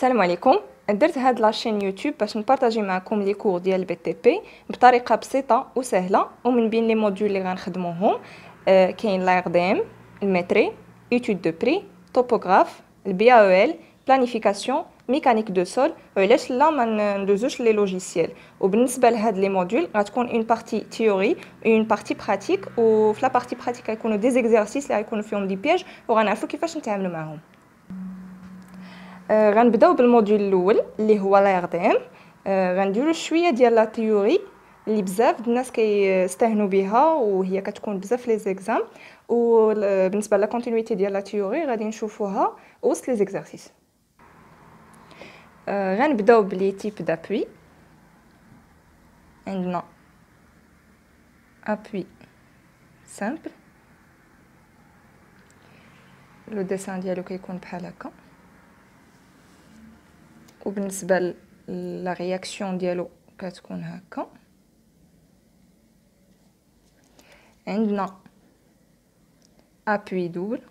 السلام عليكم. درت هاد لاشين يوتيوب باش نبارطاجي معكم لي كور ديال البي تي بي بطريقه بسيطه وسهله، ومن بين لي موديول اللي غنخدموهم كاين لا ار دي ام، الميتري، ايتود دو بري، توبوغراف، البي او ال، بلانيفيكاسيون، ميكانيك دو سول. وعلاش لا ما ندوزوش لي لوجيسيال؟ وبالنسبه لهاد لي موديول غتكون اون بارتي تيوري اون بارتي براتيك، وفي لا بارتي براتيك غيكونوا دي زيكزارسيس اللي غيكونوا فيهم دي بياج وغنعرفوا كيفاش نتعاملوا معاهم. غنبداو بالموديول الاول اللي هو لا ار دي ام. غنديروا شويه ديال لا تيوري اللي بزاف الناس كيستهنوا بها وهي كتكون بزاف لي زيكزام، وبالنسبه لا كونتينيتي ديال لا تيوري غادي نشوفوها وسط لي زيكزارسيس. غنبداو بلي تيب دابوي. عندنا ابوي سامبل، لو ديسان ديالو كيكون بحال هكا، وبالنسبه لا رياكسيون ديالو كتكون هكا. عندنا ابوي دوبل،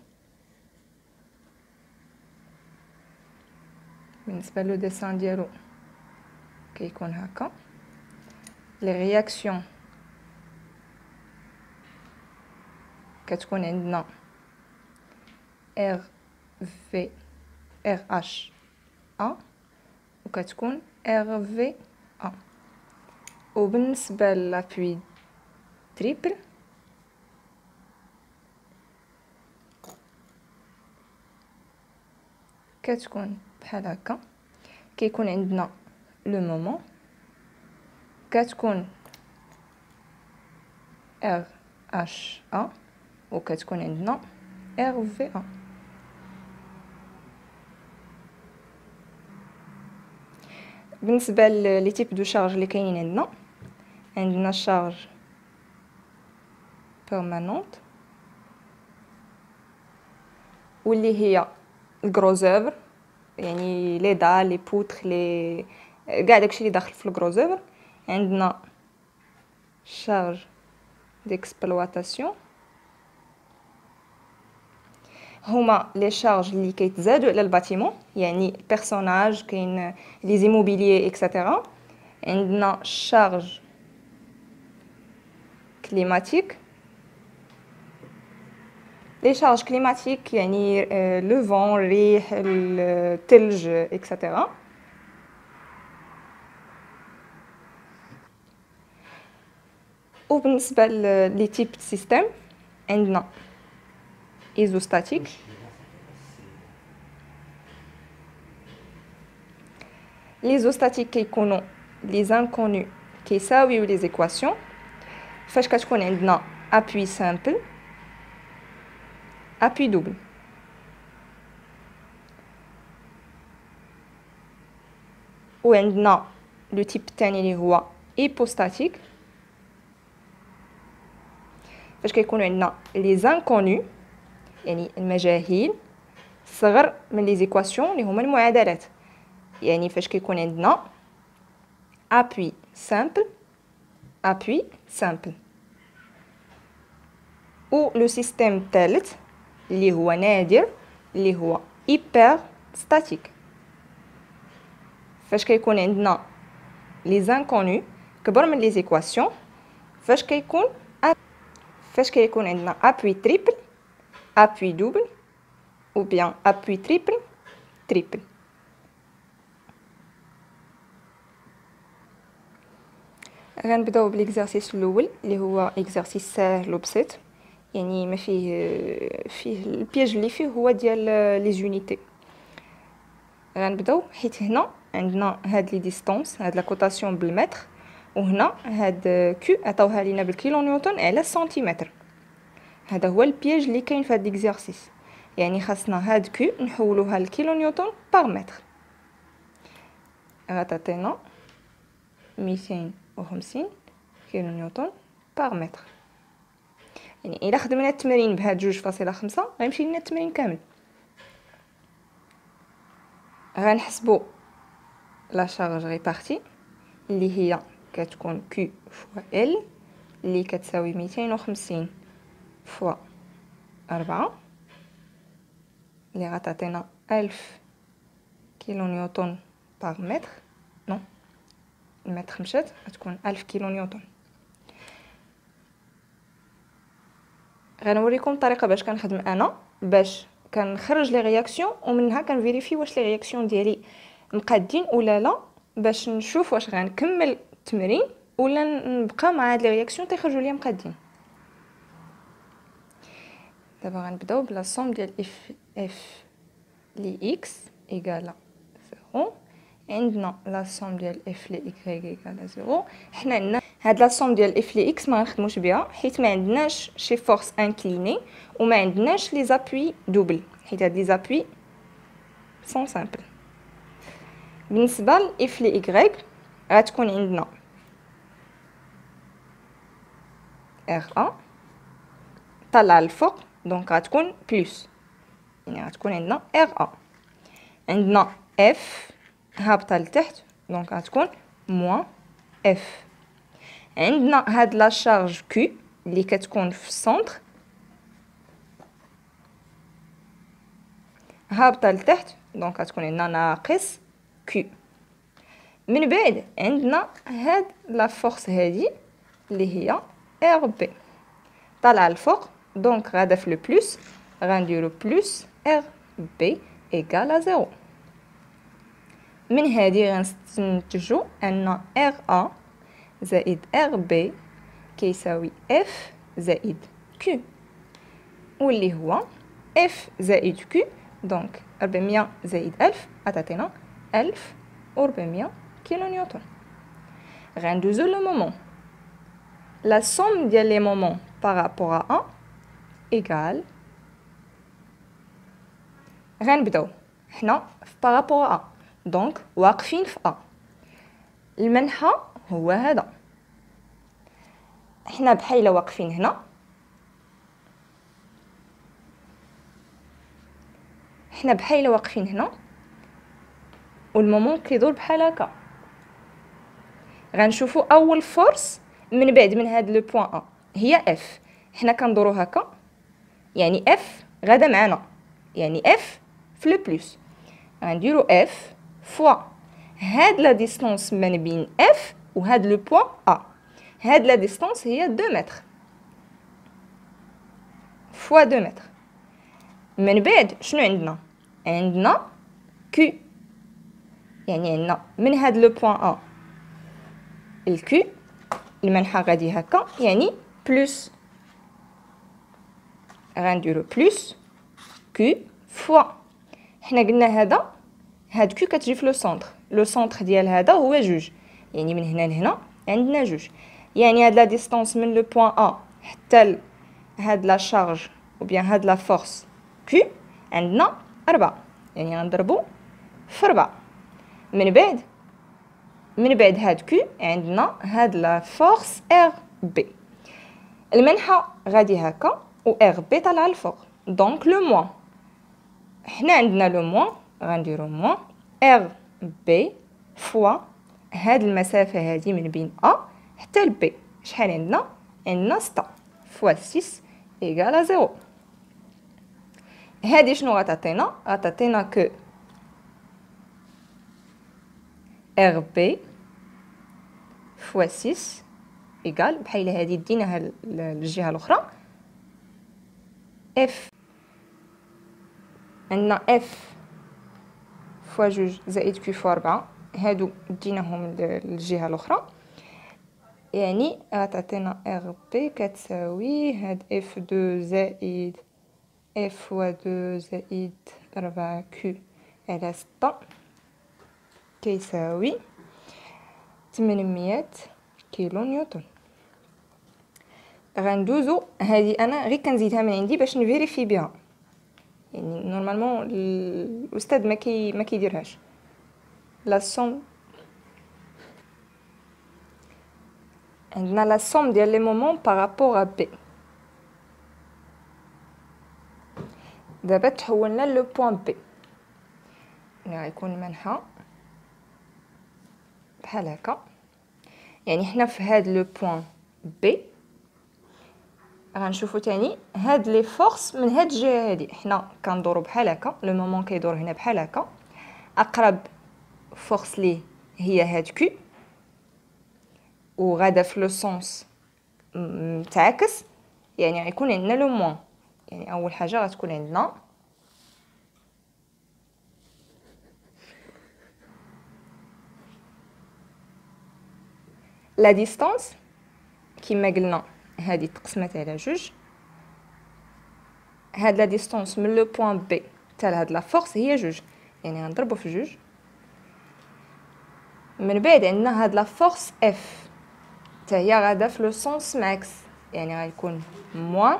بالنسبه لو ديسان ديالو كيكون هكا. لي رياكسيون كتكون عندنا ار في ار اش ا، وكتكون ار في ا. وبالنسبه لابوي تريبل كتكون بحال هكا. كيكون عندنا لو مومون كتكون ار اش ا، وكتكون عندنا ار في ا. بالنسبه لي تيب دو شارج اللي كاينين عندنا شارج بيرمانونت، واللي هي الكروزوفر، يعني لي دا لي بوتر لي كاع داكشي اللي داخل في الكروزوفر. عندنا شارج ديكسبلواتاسيون، هما لي شارج اللي كيتزادوا على الباتيمون، يعني البيرسوناج، كاين لي زيموبيليي اكسيتيرا. عندنا شارج كليماتيك، لي شارج كليماتيك يعني لو فون، الريح، الثلج اكسيتيرا. وبالنسبه لي تيب سيستم عندنا ايزوستاتيك، ليزوستاتيك كيكونوا لي زانكونو كيساويو لي زيكواسيون. فاش كتكون عندنا ابوي سامبل، ابوي دوبل، وعندنا لو تيب الثاني اللي هو ايبوستاتيك. فاش كيكونوا عندنا لي زانكونو يعني المجاهيل صغر من لي زيكواسيون اللي هما المعادلات، يعني فاش كيكون عندنا ابوي سامبل ابوي سامبل. و لو سيستيم الثالث اللي هو نادر اللي هو ايبر ستاتيك. فاش كيكون عندنا لي زانكونو كبر من لي زيكواسيون، فاش كيكون عندنا ابوي تريبل، ابوي دوبل، ou bien appui triple triple. غنبداو بالاكزرسيس الاول اللي هو اكزرسيس ساهل وبسيط، يعني ما فيه البياج اللي فيه هو ديال لي زونيتي. غنبداو حيت هنا عندنا هاد لي ديستانس، هاد لا كوتاسيون بالمتر، وهنا هاد كيو عطاوها لينا بالكيلو نيوتن على السنتيمتر. هذا هو البياج اللي كاين في هاد الاكزرسيس، يعني خاصنا هاد كيو نحولوها لكيلو نيوتن بار متر. غتعطينا 250 كيلو نيوتن بار متر. يعني الا خدمنا التمرين بهاد 2.5 غيمشي لنا التمرين كامل. غنحسبوا لا شارج ريبارتي اللي هي كتكون كيو فوا ال اللي كتساوي 250 فوا 4 اللي غتعطينا 1000 كيلو نيوتن باغ متر. نو المتر مشات غتكون 1000 كيلو نيوتن. غنوريكم الطريقه باش كنخدم انا، باش كنخرج لي رياكسيون ومنها كنفيريفي واش لي رياكسيون ديالي مقادين ولا لا، باش نشوف واش غنكمل التمرين ولا نبقى مع هاد لي رياكسيون تيخرجوا لي مقادين. دابا غنبداو بلا سوم ديال اف لي اكس ايكالا 0. عندنا لا سوم ديال اف لي ايكغيك ايكالا 0. حنا عندنا هاد لا سوم ديال اف لي اكس ما غنخدموش بها حيت ما عندناش شي فورس انكليني وما عندناش لي زابوي دوبل، حيت هاد لي زابوي سون سامبل. بالنسبه لاف لي ايكغيك غتكون عندنا ار ا طالعه الفوق دونك غتكون بلس، يعني غتكون عندنا ار ا. عندنا اف هابطه لتحت دونك غتكون موان اف. عندنا هاد لا شارج كي اللي كتكون في السونتر هابطه لتحت دونك غتكون عندنا ناقص كي. من بعد عندنا هاد لا فورس هادي اللي هي ار بي طالعه الفوق دونك غادا في لو بلس، غنديرو بلس ار بي ايكال 0. من هادي غنستنتجو ان ار ا زائد ار بي كيساوي اف زائد كيو، واللي هو اف زائد كيو دونك 400 زائد 1000 غتعطينا 1400 كيلو نيوتن. غندوزو لو مومون. لا سوم ديال لي مومون بارابور ا 1 ايكال، غنبداو حنا في بارابور ا دونك واقفين في ا. المنحى هو هذا، حنا بحال واقفين هنا، حنا بحال واقفين هنا والمومون كيدور بحال هكا. غنشوفوا اول فورس من بعد من هاد لو بوين ا هي اف، حنا كندورو هكا يعني اف غادا معنا، يعني اف في لو بلس. غنديرو اف فوا هاد لا ديستانس من بين اف وهاد لو بوين ا، هاد لا ديستانس هي 2 متر فوا 2 متر. من بعد شنو عندنا؟ عندنا كي، يعني عندنا من هاد لو بوين ا الكي المنحى غادي هكا يعني بلس، غنديرو بلس كي فوا حنا قلنا هذا هاد كي كتجي في لو سونتر، لو سونتر ديال هذا هو جوج، يعني من هنا لهنا عندنا جوج، يعني هاد لا ديستانس من لو بوين ا حتى هاد لا شارج او بيان هاد لا فورس كي عندنا 4، يعني غنضربو في 4. من بعد هاد كي عندنا هاد لا فورس ار بي، المنحى غادي هكا و ار بي طالعه الفوق دونك لو موان، حنا عندنا لو موان غنديرو موان ار بي فوا هاد المسافه هادي من بين ا حتى لبي شحال عندنا؟ عندنا 6 فوا 6 ايكال 0. هادي شنو غتعطينا؟ غتعطينا كو ار بي فوا 6 ايكال بحال هادي ديناها للجهه الاخرى اف، عندنا اف فوا جوج زائد كي فوا 4 هادو ديناهم للجهه الاخرى، يعني غتعطينا ار بي كتساوي هاد اف 2 زائد اف فوا 2 زائد 4 كيو على 6 كيساوي 800 كيلو نيوتن. غندوزو هذه انا غير كنزيدها من عندي باش نفيريفي بها، يعني نورمالمون الاستاذ ما كيديرهاش. لا سوم عندنا لا سوم ديال لي مومون بارابور ا بي. دابا تحولنا لو بوين بي، يعني غيكون المنحى بحال هكا، يعني حنا في هاد لو بوين بي غنشوفو تاني هاد لي فورس من هاد الجهه هادي، حنا كندورو بحال هكا، لو مومون كيدور هنا بحال هكا، اقرب فورس ليه هي هاد كي، وغادا في لو سونس متعاكس، يعني غيكون عندنا لو موان. يعني اول حاجه غتكون عندنا لا ديستانس كما قلنا هذه تقسمت على جوج. هاد لا ديستانس من لو بوين بي حتى لهاد لا فورس هي جوج، يعني غنضربو في جوج. من بعد عندنا هاد لا فورس اف حتى هي غادا في لو سونس معكس، يعني غيكون موان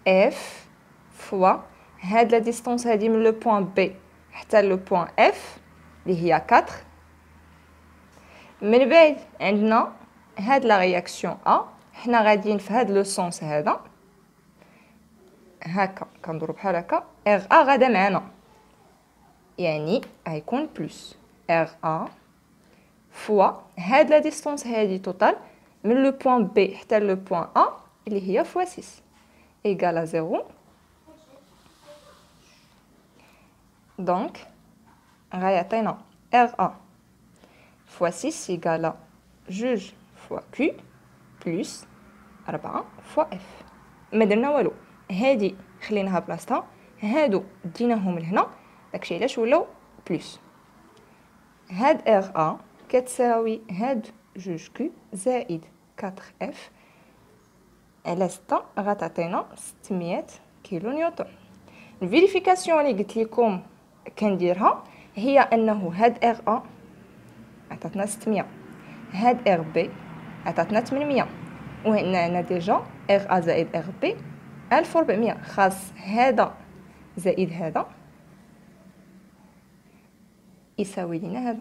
اف فوا هاد لا ديستانس هادي من لو بوين بي حتى لو بوين اف اللي هي 4. من بعد عندنا هاد لا رياكسيون ا، حنا غاديين في هاد لو سونس هذا هكا، كنضرب بحال هكا ار ا غادا معنا، يعني غيكون بلس ار ا فوا هاد لا ديستانس هادي توتال من لو بوين بي حتى لو بوين ا اللي هي فوا 6 ايكال 0. دونك غيعطينا ار ا فوا 6 ايكال جوج فوا كي بلس 4 فوا اف. ما درنا والو، هادي خليناها بلاصتها، هادو ديناهم لهنا، داكشي علاش ولاو بلس. هاد ار ا كتساوي هاد جوج كي زائد 4 اف على 6 غتعطينا 600 كيلو نيوتن. الفيريفيكاسيون اللي قلت لكم كنديرها هي انه هاد ار ا عطاتنا 600، هاد ار بي عطاتنا 800، وهنا عندنا ديجا ار ا زائد ار بي 1400. خاص هذا زائد هذا يساوي لنا هذا.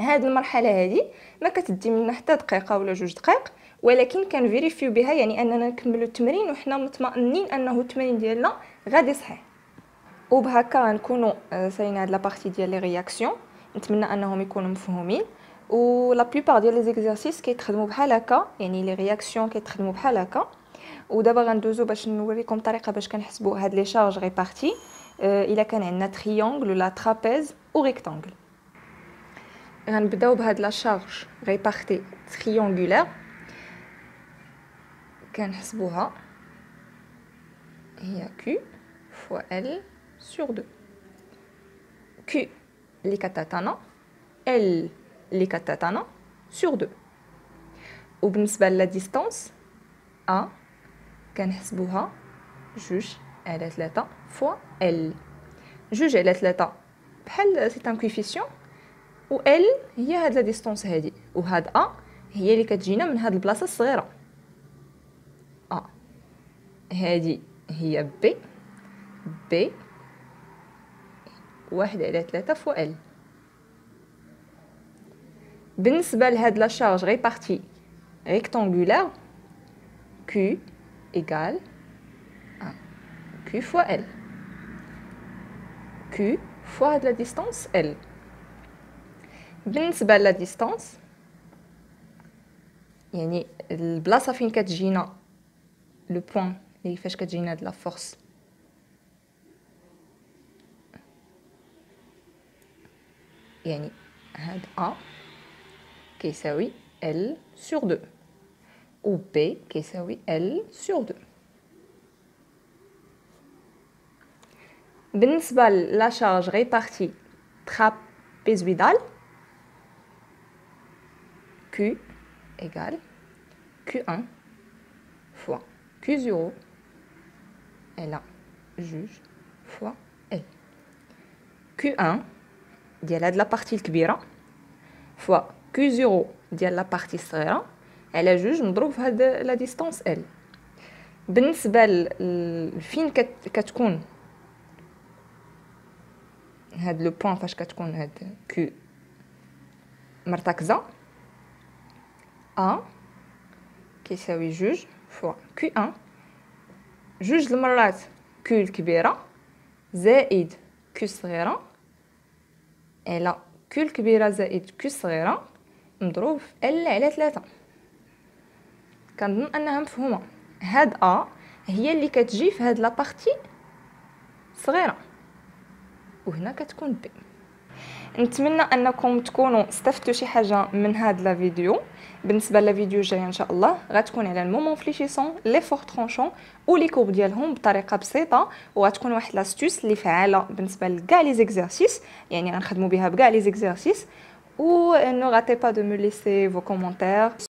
هاد المرحله هذه ما كتدي منا حتى دقيقه ولا جوج دقائق، ولكن كنفيريفيو بها، يعني اننا نكملوا التمرين وحنا مطمئنين انه التمرين ديالنا غادي صحيح. وبهكا غنكونوا سالينا هاد لابارتي ديال لي رياكسيون. نتمنى انهم يكونوا مفهومين، و لا بليبار ديال لي زيكزارسيس كيتخدموا بحال هكا، يعني لي رياكسيون كيتخدموا بحال هكا. ودابا غندوزو باش نوريكم طريقه باش كنحسبوا هاد لي شارج ريبارتي الا كان عندنا تريونغل ولا ترابيز او ريكتانغل. غنبداو بهاد لا شارج ريبارتي تريونغولير، كنحسبوها هي Q fois L sur 2. Q اللي كتعطينا L اللي كتعطينا sur 2. وبالنسبه لا ديستانس A كنحسبوها جوج على 3 fois L. جوج على 3 بحال سي ان كويفيسيون، و L هي هاد لا ديستانس هادي، وهاد A هي اللي كتجينا من هاد البلاصه الصغيره. A هادي هي B، B 1 على 3 فوا L. بالنسبه لهاد لا شارج ريبارتي ريكتانغولير Q égale à Q fois L. Q fois هاد لا ديستانس L. بالنسبه لا ديستانس، يعني البلاصه فين كتجينا لو بوين اللي فاش كتجينا هاد لا فورس، يعني هاد A كيساوي L sur 2 و B كيساوي L sur 2. بالنسبه لا شارج ريبارتي ترابيزويدال Q égale Q1 fois Q0 على جوج fois L. Q1 ديال هاد لابارتي الكبيره فوا Q0 ديال لابارتي الصغيره على جوج مضروب في هاد لا ديستانس L. بالنسبه فين كتكون هاد لو بوين، فاش كتكون هاد Q مرتكزه، A كيساوي جوج فوا Q1، جوج المرات Q الكبيره زائد Q الصغيره على Q الكبيره زائد Q الصغيره مضروب في L على 3. كنظن انها مفهومه. هاد A هي اللي كتجي في هاد لابارتي صغيره، وهنا كتكون بي. نتمنى انكم تكونوا استفدتوا شي حاجه من هذا لا فيديو. بالنسبه للفيديو الجاي ان شاء الله غتكون على المومون فليشيسون لي فور ترونشون ولي كورب ديالهم بطريقه بسيطه، وغتكون واحد لاستوس اللي فعاله بالنسبه لكاع لي زيكزارسيس، يعني غنخدموا بها بكاع لي زيكزارسيس. و ne ratez pas de me laisser vos commentaires